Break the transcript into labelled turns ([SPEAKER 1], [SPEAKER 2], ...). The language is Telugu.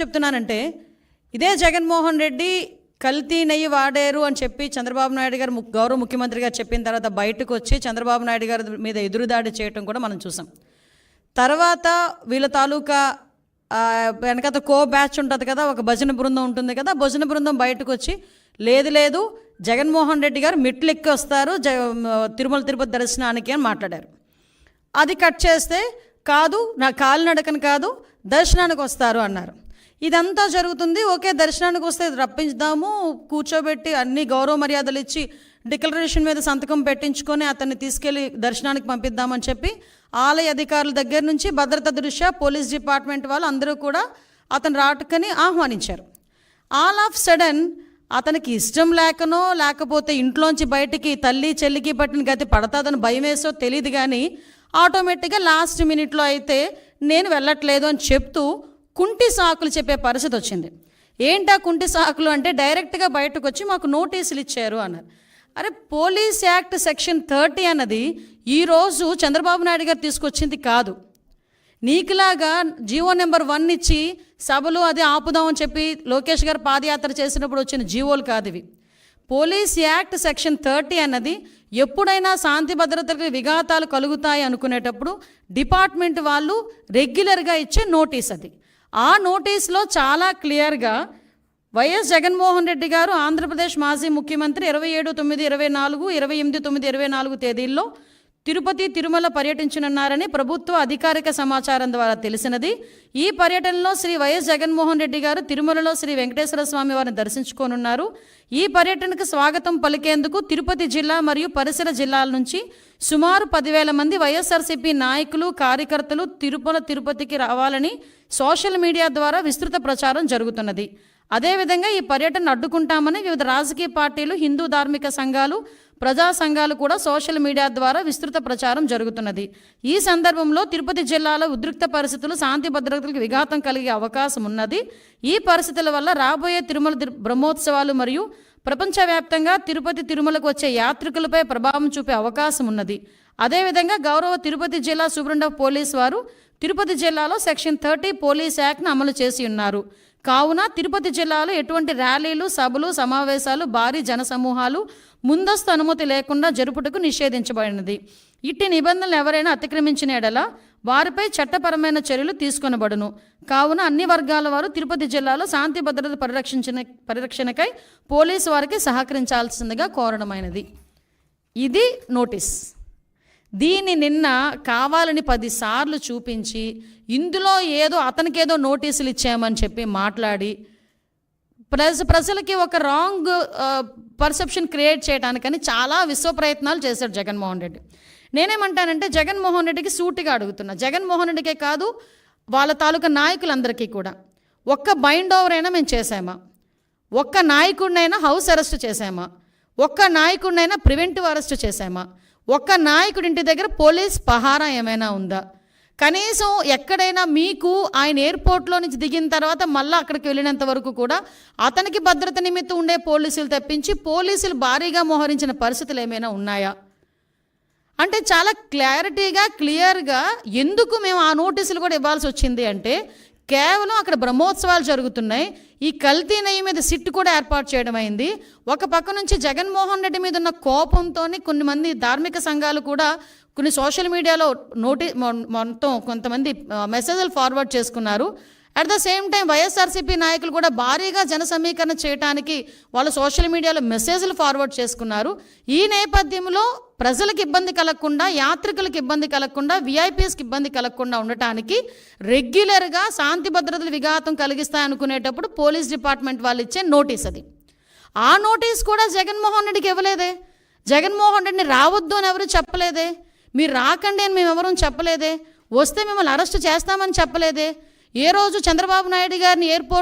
[SPEAKER 1] చెప్తున్నానంటే ఇదే జగన్మోహన్ రెడ్డి కల్తీ నెయ్యి వాడారు అని చెప్పి చంద్రబాబు నాయుడు గారు గౌరవ ముఖ్యమంత్రి గారు చెప్పిన తర్వాత బయటకు వచ్చి చంద్రబాబు నాయుడు గారి మీద ఎదురుదాడి చేయటం కూడా మనం చూసాం. తర్వాత వీళ్ళ తాలూకా వెనకత కో బ్యాచ్ ఉంటుంది కదా, ఒక భజన బృందం ఉంటుంది కదా, భజన బృందం బయటకు వచ్చి లేదు జగన్మోహన్ రెడ్డి గారు మెట్లు ఎక్కి వస్తారు తిరుమల తిరుపతి దర్శనానికి అని మాట్లాడారు. అది కట్ చేస్తే కాదు, నా కాలినడకను కాదు దర్శనానికి వస్తారు అన్నారు. ఇదంతా జరుగుతుంది. ఓకే, దర్శనానికి వస్తే రప్పించుదాము, కూర్చోబెట్టి అన్ని గౌరవ మర్యాదలు ఇచ్చి డిక్లరేషన్ మీద సంతకం పెట్టించుకొని అతన్ని తీసుకెళ్ళి దర్శనానికి పంపిద్దామని చెప్పి ఆలయ అధికారుల దగ్గర నుంచి భద్రత దృష్ట్యా పోలీస్ డిపార్ట్మెంట్ వాళ్ళు అందరూ కూడా అతను రాటుకని ఆహ్వానించారు. ఆల్ ఆఫ్ సడన్ అతనికి ఇష్టం లేకనో లేకపోతే ఇంట్లోంచి బయటికి తల్లి చెల్లికి పట్టిన గతి పడతాదని భయం వేసో తెలియదు, కానీ ఆటోమేటిక్గా లాస్ట్ మినిట్లో అయితే నేను వెళ్ళట్లేదు అని చెప్తూ కుంటి సాకులు చెప్పే పరిస్థితి వచ్చింది. ఏంటా కుంటి సాకులు అంటే డైరెక్ట్గా బయటకు వచ్చి మాకు నోటీసులు ఇచ్చారు అన్నారు. అరే, పోలీస్ యాక్ట్ సెక్షన్ 30 అన్నది ఈరోజు చంద్రబాబు నాయుడు గారు తీసుకొచ్చింది కాదు. నీకులాగా జీవో నెంబర్ 1 ఇచ్చి సభలు అది ఆపుదామని చెప్పి లోకేష్ గారు పాదయాత్ర చేసినప్పుడు వచ్చిన జీవోలు కాదు ఇవి. పోలీస్ యాక్ట్ సెక్షన్ 30 అన్నది ఎప్పుడైనా శాంతి భద్రతలకు విఘాతాలు కలుగుతాయి అనుకునేటప్పుడు డిపార్ట్మెంట్ వాళ్ళు రెగ్యులర్గా ఇచ్చే నోటీస్ అది. ఆ నోటీస్లో చాలా క్లియర్గా వైఎస్ జగన్మోహన్ రెడ్డి గారు ఆంధ్రప్రదేశ్ మాజీ ముఖ్యమంత్రి 27/9/24, 28/9/24 తేదీల్లో తిరుపతి తిరుమల పర్యటించనున్నారని ప్రభుత్వ అధికారిక సమాచారం ద్వారా తెలిసినది. ఈ పర్యటనలో శ్రీ వైఎస్ జగన్మోహన్ రెడ్డి గారు తిరుమలలో శ్రీ వెంకటేశ్వర స్వామి వారిని దర్శించుకోనున్నారు. ఈ పర్యటనకు స్వాగతం పలికేందుకు తిరుపతి జిల్లా మరియు పరిసర జిల్లాల నుంచి సుమారు 10,000 మంది వైఎస్ఆర్సీపీ నాయకులు కార్యకర్తలు తిరుపతికి రావాలని సోషల్ మీడియా ద్వారా విస్తృత ప్రచారం జరుగుతున్నది. అదేవిధంగా ఈ పర్యటన అడ్డుకుంటామని వివిధ రాజకీయ పార్టీలు, హిందూ ధార్మిక సంఘాలు, ప్రజా సంఘాలు కూడా సోషల్ మీడియా ద్వారా విస్తృత ప్రచారం జరుగుతున్నది. ఈ సందర్భంలో తిరుపతి జిల్లాలో ఉద్రిక్త పరిస్థితులు, శాంతి భద్రతలకు విఘాతం కలిగే అవకాశం ఉన్నది. ఈ పరిస్థితుల వల్ల రాబోయే తిరుమల బ్రహ్మోత్సవాలు మరియు ప్రపంచవ్యాప్తంగా తిరుపతి తిరుమలకు వచ్చే యాత్రికులపై ప్రభావం చూపే అవకాశం ఉన్నది. అదేవిధంగా గౌరవ తిరుపతి జిల్లా సూపరింటెండెంట్ ఆఫ్ పోలీస్ వారు తిరుపతి జిల్లాలో సెక్షన్ 30 పోలీస్ యాక్ట్ను అమలు చేసి ఉన్నారు. కావున తిరుపతి జిల్లాలో ఎటువంటి ర్యాలీలు, సభలు, సమావేశాలు, భారీ జనసమూహాలు ముందస్తు అనుమతి లేకుండా జరుపుటకు నిషేధించబడినది. ఇట్టి నిబంధనలు ఎవరైనా అతిక్రమించిన ఎడల వారిపై చట్టపరమైన చర్యలు తీసుకొనబడును. కావున అన్ని వర్గాల వారు తిరుపతి జిల్లాలో శాంతి భద్రత పరిరక్షణకై పోలీసు వారికి సహకరించాల్సిందిగా కోరడమైనది. ఇది నోటీస్. దీన్ని నిన్న కావాలని 10 సార్లు చూపించి ఇందులో ఏదో అతనికేదో నోటీసులు ఇచ్చామని చెప్పి మాట్లాడి ప్రజలకి ఒక రాంగ్ పర్సెప్షన్ క్రియేట్ చేయడానికని చాలా విశ్వ ప్రయత్నాలు చేశాడు జగన్మోహన్ రెడ్డి. నేనేమంటానంటే జగన్మోహన్ రెడ్డికి సూటిగా అడుగుతున్నా, జగన్మోహన్ రెడ్డికే కాదు వాళ్ళ తాలూకా నాయకులందరికీ కూడా, ఒక్క బైండ్ ఓవర్ అయినా మేము చేసామా? ఒక్క నాయకుడినైనా హౌస్ అరెస్ట్ చేసామా? ఒక్క నాయకుడినైనా ప్రివెంటివ్ అరెస్ట్ చేసామా? ఒక్క నాయకుడి ఇంటి దగ్గర పోలీస్ పహారా ఏమైనా ఉందా? కనీసం ఎక్కడైనా మీకు ఆయన ఎయిర్పోర్ట్లో నుంచి దిగిన తర్వాత మళ్ళీ అక్కడికి వెళ్ళినంత వరకు కూడా అతనికి భద్రత నిమిత్తం ఉండే పోలీసులు తప్పించి పోలీసులు భారీగా మోహరించిన పరిస్థితులు ఏమైనా ఉన్నాయా? అంటే చాలా క్లారిటీగా, క్లియర్గా ఎందుకు మేము ఆ నోటీసులు కూడా ఇవ్వాల్సి వచ్చింది అంటే కేవలం అక్కడ బ్రహ్మోత్సవాలు జరుగుతున్నాయి. ఈ కల్తీ నెయ్యి మీద సిట్ కూడా ఏర్పాటు చేయడం అయింది. ఒక పక్క నుంచి జగన్మోహన్ రెడ్డి మీద ఉన్న కోపంతో కొన్ని మంది ధార్మిక సంఘాలు కూడా కొన్ని సోషల్ మీడియాలో మొత్తం కొంతమంది మెసేజ్లు ఫార్వర్డ్ చేసుకున్నారు. At the same time YSRCP నాయకులు కూడా భారీగా జన సమీకరణ చేయడానికి వాళ్ళు సోషల్ మీడియాలో మెసేజ్లు ఫార్వర్డ్ చేసుకున్నారు. ఈ నేపథ్యంలో ప్రజలకు ఇబ్బంది కలగకుండా, యాత్రికులకు ఇబ్బంది కలగకుండా, విఐపీఎస్కి ఇబ్బంది కలగకుండా ఉండటానికి రెగ్యులర్గా శాంతి భద్రతలు విఘాతం కలిగిస్తాయనుకునేటప్పుడు పోలీస్ డిపార్ట్మెంట్ వాళ్ళు ఇచ్చే నోటీస్ అది. ఆ నోటీస్ కూడా జగన్మోహన్ రెడ్డికి ఇవ్వలేదే. జగన్మోహన్ రెడ్డిని రావద్దు అని ఎవరు చెప్పలేదే. మీరు రాకండి అని మేము ఎవరూ చెప్పలేదే. వస్తే మిమ్మల్ని అరెస్ట్ చేస్తామని చెప్పలేదే. ఏ రోజు చంద్రబాబు నాయుడు గారిని ఎయిర్పోర్ట్